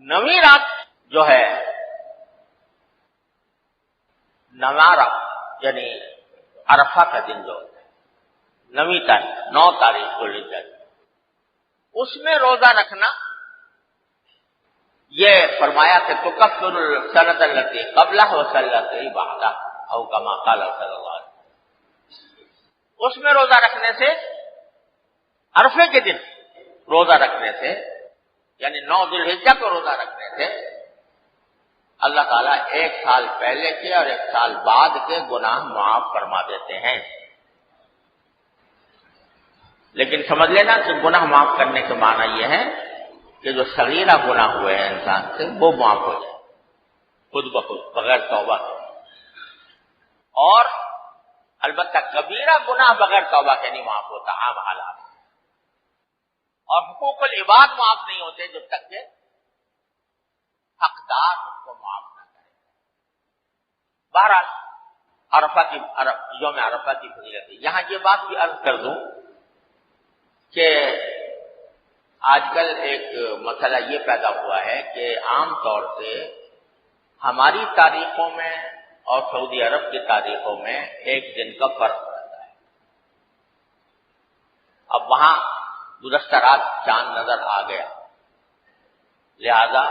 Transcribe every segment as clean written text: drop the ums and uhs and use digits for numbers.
9ویں رات جو ہے نوارہ یعنی عرفہ کا دن جو ہے 9 تاریخ ذوالحجہ اس میں روزہ رکھنا، یہ فرمایا کہ تکفر السنۃ التي قبلہ والسنۃ بعدہ او کما قال صلی اللہ علیہ وسلم، اس میں روزہ رکھنے سے، عرفے کے دن روزہ رکھنے سے یعنی 9 ذوالحجہ کو روزہ رکھنے سے اللہ تعالیٰ 1 سال پہلے کے اور 1 سال بعد کے گناہ معاف فرما دیتے ہیں۔ لیکن سمجھ لینا کہ گناہ معاف کرنے کے معنی یہ ہے کہ جو صغیرہ گناہ ہوئے ہیں انسان سے وہ معاف ہو جائے خود بخود بغیر توبہ کے، اور البتہ کبیرہ گناہ بغیر توبہ کے نہیں معاف ہوتا عام حالات، اور حقوق العباد معاف نہیں ہوتے جب تک کہ حقدار اس کو معاف نہ کرے۔ بہرحال یوم عرفہ کی فضیلت ہے۔ یہاں یہ بات بھی عرض کر دوں کہ آج کل ایک مسئلہ یہ پیدا ہوا ہے کہ عام طور سے ہماری تاریخوں میں اور سعودی عرب کی تاریخوں میں 1 دن کا فرق رہتا ہے۔ اب وہاں گزشتہ رات چاند نظر آ گیا، لہذا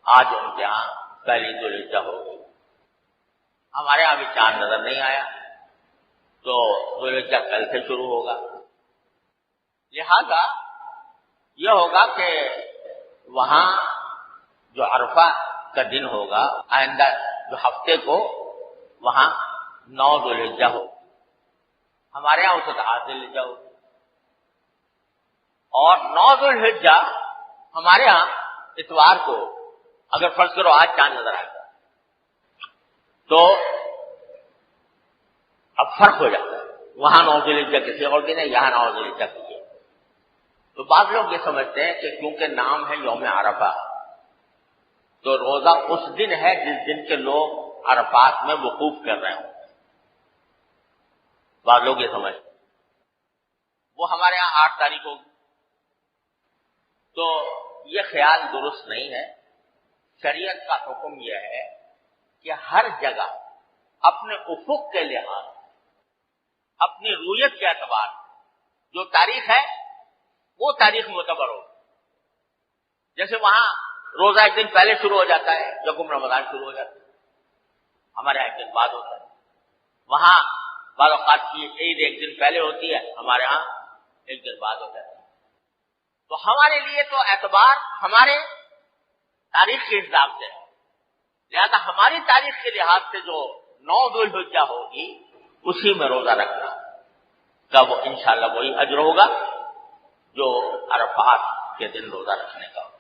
آج ان کے ہاں پہلی ذوالحجہ ہو گئی، ہمارے ہاں بھی چاند نظر نہیں آیا تو ذوالحجہ کل سے شروع ہوگا، لہذا یہ ہوگا کہ وہاں جو عرفہ کا دن ہوگا آئندہ جو ہفتے کو وہاں 9 ذوالحجہ ہو، ہمارے یہاں اسے 8 ذوالحجہ ہو، اور 9 ذوالحجہ ہمارے ہاں اتوار کو اگر فرض کرو آج چاند نظر آئے گا تو اب فرق ہو جاتا ہے، وہاں 9 ذوالحجہ کسی اور دن ہے، یہاں 9 ذوالحجہ کسی۔ تو بعض لوگ یہ سمجھتے ہیں کہ کیونکہ نام ہے یوم عرفہ تو روزہ اس دن ہے جس دن کے لوگ عرفات میں وقوف کر رہے ہوں، بعض لوگ یہ سمجھتے ہیں۔ وہ ہمارے یہاں 8 تاریخ ہوگی، تو یہ خیال درست نہیں ہے۔ شریعت کا حکم یہ ہے کہ ہر جگہ اپنے افق کے لحاظ، اپنی رویت کے اعتبار جو تاریخ ہے وہ تاریخ معتبر ہو۔ جیسے وہاں روزہ 1 دن پہلے شروع ہو جاتا ہے، یکم رمضان شروع ہو جاتا ہے، ہمارے یہاں 1 دن بعد ہوتا ہے۔ وہاں بعض اوقات کی عید 1 دن پہلے ہوتی ہے، ہمارے ہاں 1 دن بعد ہوتا ہے۔ تو ہمارے لیے تو اعتبار ہمارے تاریخ کے حساب سے ہے، لہذا ہماری تاریخ کے لحاظ سے جو 9 ذوالحجہ ہوگی اسی میں روزہ رکھنا کا وہ انشاءاللہ وہی اجر ہوگا جو عرفات کے دن روزہ رکھنے کا ہوگا۔